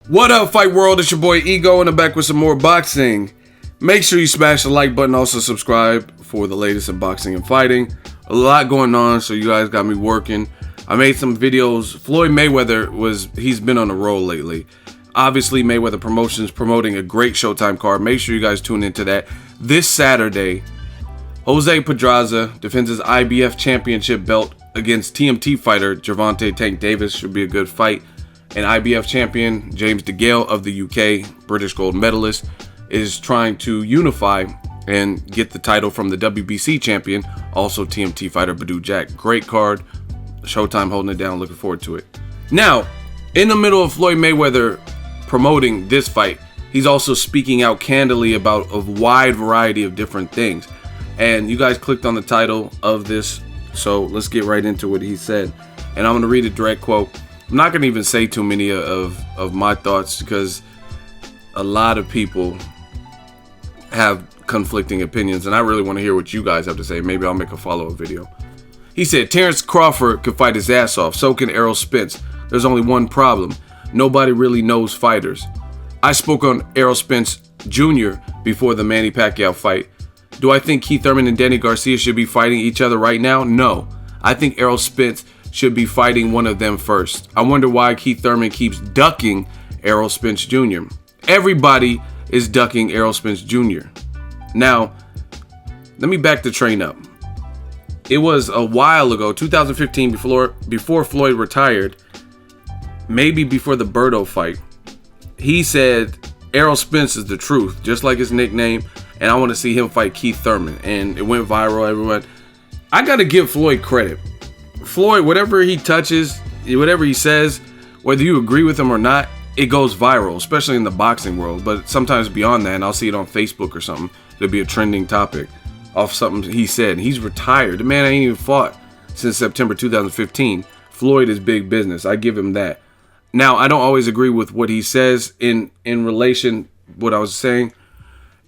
What up, Fight World? It's your boy Ego, and I'm back with some more boxing. Make sure you smash the like button, also subscribe for the latest in boxing and fighting. A lot going on, so you guys got me working. I made some videos. Floyd Mayweather he's been on a roll lately. Obviously, Mayweather Promotions promoting a great Showtime card. Make sure you guys tune into that. This Saturday, Jose Pedraza defends his IBF championship belt against TMT fighter Gervonta Tank Davis. Should be a good fight. And IBF champion James DeGale of the UK, British gold medalist, is trying to unify and get the title from the WBC champion, also TMT fighter Badou Jack. Great card. Showtime holding it down. Looking forward to it. Now, in the middle of Floyd Mayweather promoting this fight, he's also speaking out candidly about a wide variety of different things. And you guys clicked on the title of this, so let's get right into what he said. And I'm going to read a direct quote. I'm not going to even say too many of my thoughts because a lot of people have conflicting opinions, and I really want to hear what you guys have to say. Maybe I'll make a follow-up video. He said, Terrence Crawford could fight his ass off. So can Errol Spence. There's only one problem. Nobody really knows fighters. I spoke on Errol Spence Jr. before the Manny Pacquiao fight. Do I think Keith Thurman and Danny Garcia should be fighting each other right now? No. I think Errol Spence should be fighting one of them first. I wonder why Keith Thurman keeps ducking Errol Spence Jr. Everybody is ducking Errol Spence Jr. Now, let me back the train up. It was a while ago, 2015, before Floyd retired, maybe before the Berto fight. He said Errol Spence is the truth, just like his nickname, and I want to see him fight Keith Thurman. And it went viral, everyone. I got to give Floyd credit. Floyd, whatever he touches, whatever he says, whether you agree with him or not, it goes viral, especially in the boxing world. But sometimes beyond that, and I'll see it on Facebook or something, it'll be a trending topic off something he said. He's retired. The man ain't even fought since September 2015. Floyd is big business. I give him that. Now, I don't always agree with what he says in relation what I was saying.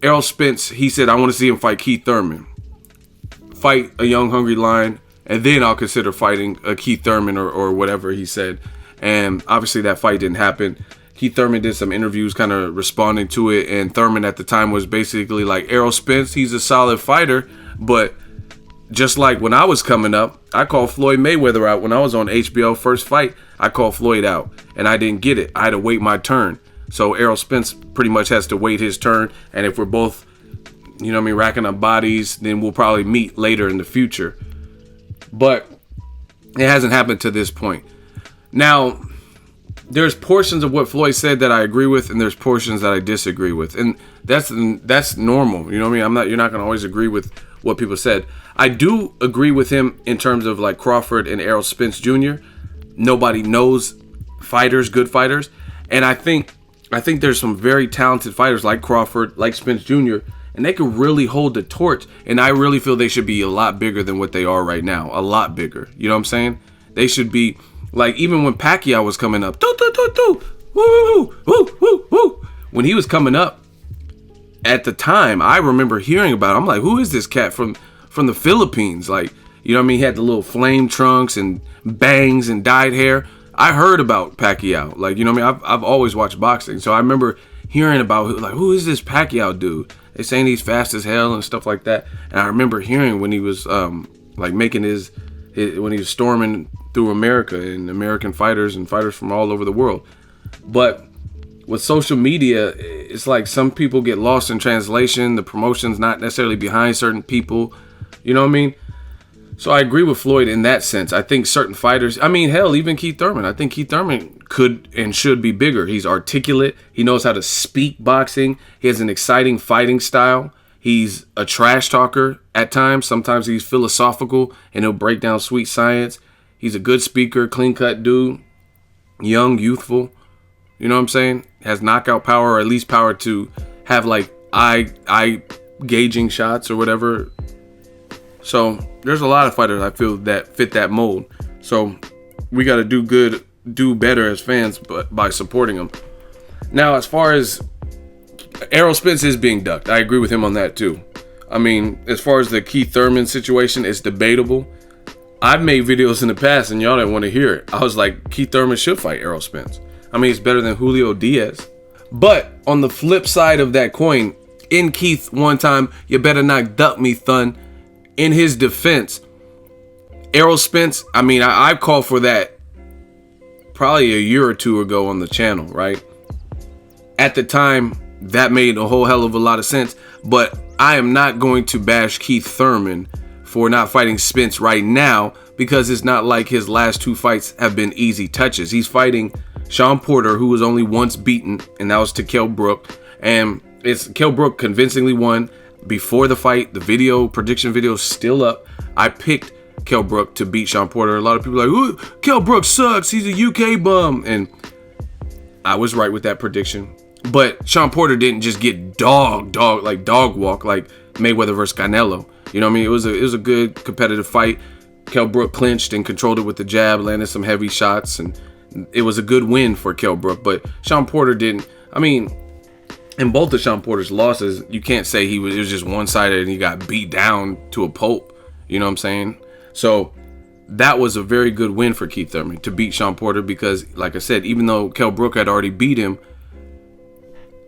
Errol Spence, he said, I want to see him fight Keith Thurman. Fight a young, hungry lion. And then I'll consider fighting Keith Thurman or whatever he said. And obviously that fight didn't happen. Keith Thurman did some interviews kind of responding to it. And Thurman at the time was basically like, Errol Spence, he's a solid fighter. But just like when I was coming up, I called Floyd Mayweather out. When I was on HBO first fight, I called Floyd out. And I didn't get it. I had to wait my turn. So Errol Spence pretty much has to wait his turn. And if we're both, racking up bodies, then we'll probably meet later in the future. But it hasn't happened to this point. Now, there's portions of what Floyd said that I agree with, and there's portions that I disagree with, and that's normal. You know what I mean? You're not gonna always agree with what people said. I do agree with him in terms of like Crawford and Errol Spence Jr. Nobody knows fighters, good fighters, and I think there's some very talented fighters like Crawford, like Spence Jr. And they could really hold the torch. And I really feel they should be a lot bigger than what they are right now. A lot bigger. You know what I'm saying? They should be, like, even when Pacquiao was coming up. When he was coming up, at the time, I remember hearing about it. I'm like, who is this cat from the Philippines? Like, you know what I mean? He had the little flame trunks and bangs and dyed hair. I heard about Pacquiao. Like, you know what I mean? I've always watched boxing. So I remember hearing about, like, who is this Pacquiao dude? They saying he's fast as hell and stuff like that. And I remember hearing when he was making his when he was storming through America and American fighters and fighters from all over the world. But with social media, it's like some people get lost in translation. The promotion's not necessarily behind certain people. You know what I mean? So I agree with Floyd in that sense. I think certain fighters, hell, even Keith Thurman. I think Keith Thurman could and should be bigger. He's articulate. He knows how to speak boxing. He has an exciting fighting style. He's a trash talker at times. Sometimes he's philosophical and he'll break down sweet science. He's a good speaker, clean-cut dude, young, youthful. You know what I'm saying? Has knockout power, or at least power to have like eye gauging shots or whatever. So there's a lot of fighters I feel that fit that mold. So we got to do better as fans, but by supporting them. Now, as far as Errol Spence is being ducked, I agree with him on that too. As far as the Keith Thurman situation, it's debatable. I've made videos in the past and y'all didn't want to hear it. I was like, Keith Thurman should fight Errol Spence. I mean, it's better than Julio Diaz. But on the flip side of that coin, in Keith one time, you better not duck me, Thun. In his defense, Errol Spence, I mean, I called for that probably a year or two ago on the channel, right? At the time, that made a whole hell of a lot of sense. But I am not going to bash Keith Thurman for not fighting Spence right now, because it's not like his last 2 fights have been easy touches. He's fighting Porter, who was only once beaten, and that was to Kell Brook. And Kell Brook convincingly won before the fight. The prediction video is still up. I picked Kell Brook to beat Porter. A lot of people are like, ooh, Kell Brook sucks. He's a UK bum. And I was right with that prediction. But Porter didn't just get dog walk like Mayweather versus Canelo. You know what I mean? It was a good competitive fight. Kell Brook clinched and controlled it with the jab, landed some heavy shots, and it was a good win for Kell Brook. But Porter didn't. I mean, in both of Porter's losses, you can't say it was just one-sided and he got beat down to a pulp. You know what I'm saying? So that was a very good win for Keith Thurman to beat Porter, because, like I said, even though Kell Brook had already beat him,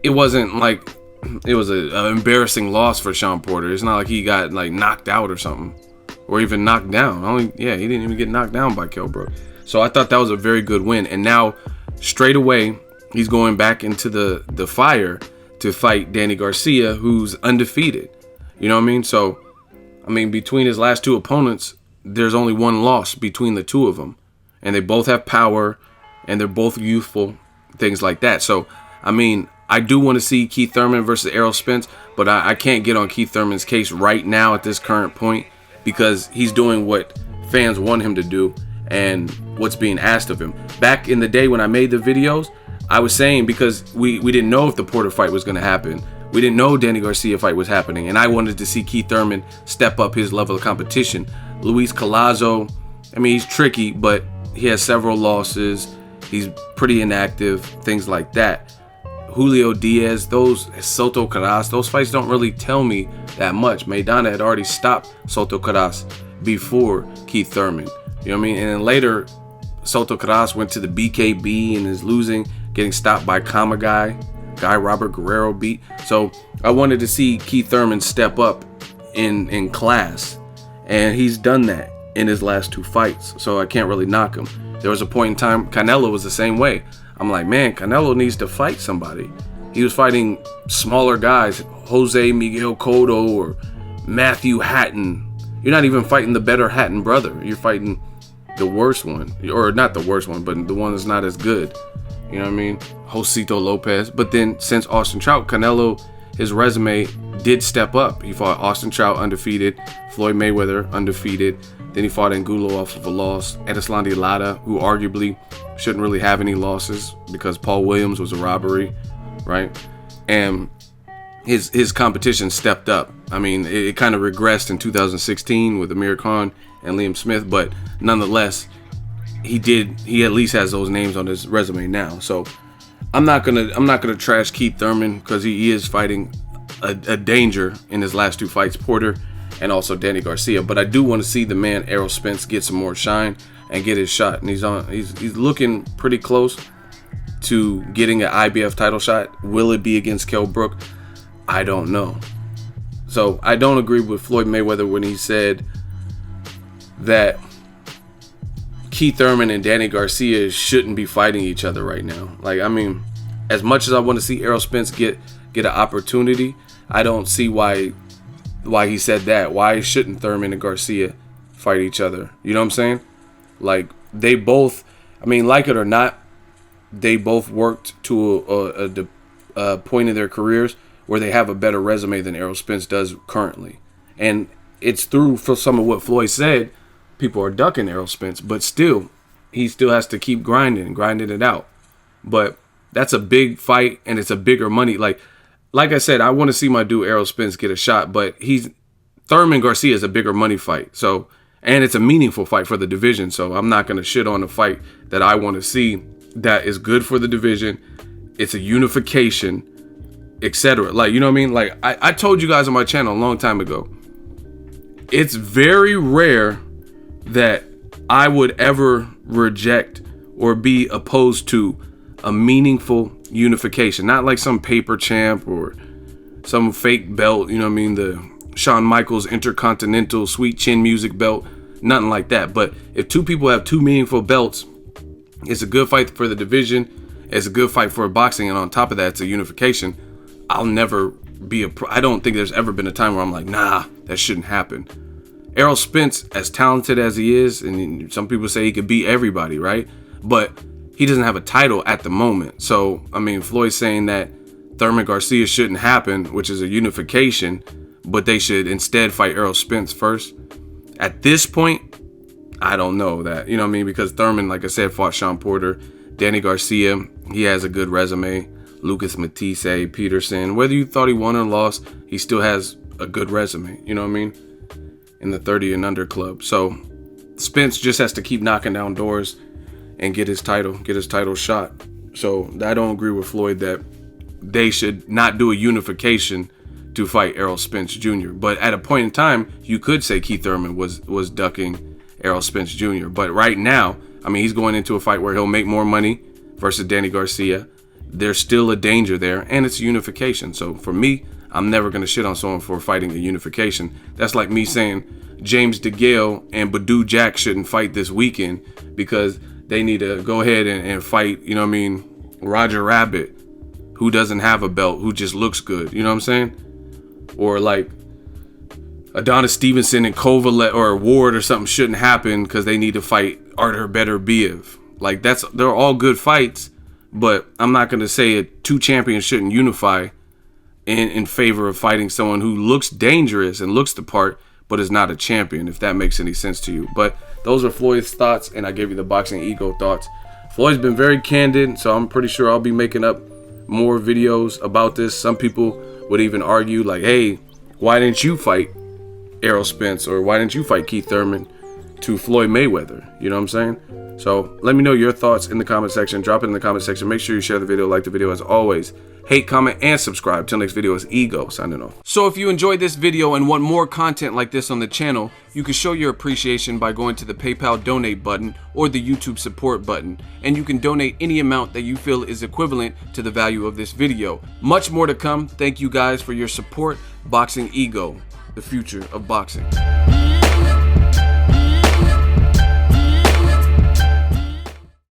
it wasn't like it was an embarrassing loss for Porter. It's not like he got like knocked out or something, or even knocked down. He didn't even get knocked down by Kell Brook. So I thought that was a very good win. And now straight away he's going back into the fire to fight Danny Garcia, who's undefeated. You know what I mean? So I mean, between his last 2 opponents, there's only 1 loss between the 2 of them, and they both have power and they're both youthful, things like that. So I mean, I do want to see Keith Thurman versus Errol Spence, but I can't get on Keith Thurman's case right now at this current point, because he's doing what fans want him to do and what's being asked of him. Back in the day when I made the videos, I was saying, because we didn't know if the Porter fight was going to happen. We didn't know Danny Garcia fight was happening, and I wanted to see Keith Thurman step up his level of competition. Luis Collazo, I mean, he's tricky, but he has several losses. He's pretty inactive, things like that. Julio Diaz, Soto Caras, those fights don't really tell me that much. Maidana had already stopped Soto Caras before Keith Thurman. You know what I mean? And then later, Soto Caras went to the BKB and is losing, getting stopped by Kama guy Robert Guerrero beat. So I wanted to see Keith Thurman step up in class, and he's done that in his last 2 fights. So I can't really knock him. There was a point in time, Canelo was the same way. I'm like, man, Canelo needs to fight somebody. He was fighting smaller guys, Jose Miguel Cotto or Matthew Hatton. You're not even fighting the better Hatton brother. You're fighting the worst one, or not the worst one, but the one that's not as good. You know what I mean? Josito Lopez. But then since Austin Trout, Canelo, his resume did step up. He fought Austin Trout undefeated, Floyd Mayweather undefeated. Then he fought Angulo off of a loss. Erislandy Lara, who arguably shouldn't really have any losses because Paul Williams was a robbery, right? And his competition stepped up. I mean, it kind of regressed in 2016 with Amir Khan and Liam Smith, but nonetheless, he at least has those names on his resume now. So I'm not gonna trash Keith Thurman, because he is fighting a danger in his last 2 fights, Porter and also Danny Garcia. But I do want to see the man Errol Spence get some more shine and get his shot. And he's looking pretty close to getting an IBF title shot. Will it be against Kell Brook? I don't know. So I don't agree with Floyd Mayweather when he said that Keith Thurman and Danny Garcia shouldn't be fighting each other right now. Like, I mean, as much as I want to see Errol Spence get an opportunity, I don't see why he said that. Why shouldn't Thurman and Garcia fight each other? You know what I'm saying? Like, they both, I mean, like it or not, they both worked to a point in their careers where they have a better resume than Errol Spence does currently. And it's through, for some of what Floyd said, people are ducking Errol Spence, but still, he still has to keep grinding it out. But that's a big fight, and it's a bigger money. Like I said, I want to see my dude Errol Spence get a shot, but Thurman Garcia is a bigger money fight. So, and it's a meaningful fight for the division. So I'm not going to shit on a fight that I want to see that is good for the division. It's a unification, etc. Like, you know what I mean? Like, I told you guys on my channel a long time ago, it's very rare that I would ever reject or be opposed to a meaningful unification, not like some paper champ or some fake belt, you know what I mean, the Shawn Michaels Intercontinental Sweet Chin Music belt, nothing like that. But if two people have two meaningful belts, it's a good fight for the division, it's a good fight for boxing, and on top of that, it's a unification. I'll never be I don't think there's ever been a time where I'm like, nah, that shouldn't happen. Errol Spence, as talented as he is, and some people say he could beat everybody, right? But he doesn't have a title at the moment. So, I mean, Floyd's saying that Thurman Garcia shouldn't happen, which is a unification, but they should instead fight Errol Spence first. At this point, I don't know that, you know what I mean? Because Thurman, like I said, fought Sean Porter, Danny Garcia, he has a good resume. Lucas Matisse, Peterson, whether you thought he won or lost, he still has a good resume, you know what I mean? In the 30 and under club. So Spence just has to keep knocking down doors and get his title shot. So I don't agree with Floyd that they should not do a unification to fight Errol Spence Jr. But at a point in time, you could say Keith Thurman was ducking Errol Spence Jr. But right now, I mean, he's going into a fight where he'll make more money versus Danny Garcia. There's still a danger there, and it's a unification. So for me, I'm never going to shit on someone for fighting a unification. That's like me saying James DeGale and Badou Jack shouldn't fight this weekend because they need to go ahead and fight, you know what I mean, Roger Rabbit, who doesn't have a belt, who just looks good, you know what I'm saying? Or like Adonis Stevenson and Kovalev or Ward or something shouldn't happen because they need to fight Artur Beterbiev. Like they're all good fights, but I'm not going to say two champions shouldn't unify in favor of fighting someone who looks dangerous and looks the part, but is not a champion, if that makes any sense to you. But those are Floyd's thoughts, and I gave you the Boxing Ego thoughts. Floyd's been very candid, so I'm pretty sure I'll be making up more videos about this. Some people would even argue like, hey, why didn't you fight Errol Spence, or why didn't you fight Keith Thurman to Floyd Mayweather? You know what I'm saying? So let me know your thoughts in the comment section. Drop it in the comment section. Make sure you share the video, like the video as always. Hate, comment, and subscribe. Till next video, is Ego signing off. So if you enjoyed this video and want more content like this on the channel, you can show your appreciation by going to the PayPal donate button or the YouTube support button, and you can donate any amount that you feel is equivalent to the value of this video. Much more to come. Thank you guys for your support. Boxing Ego, the future of boxing.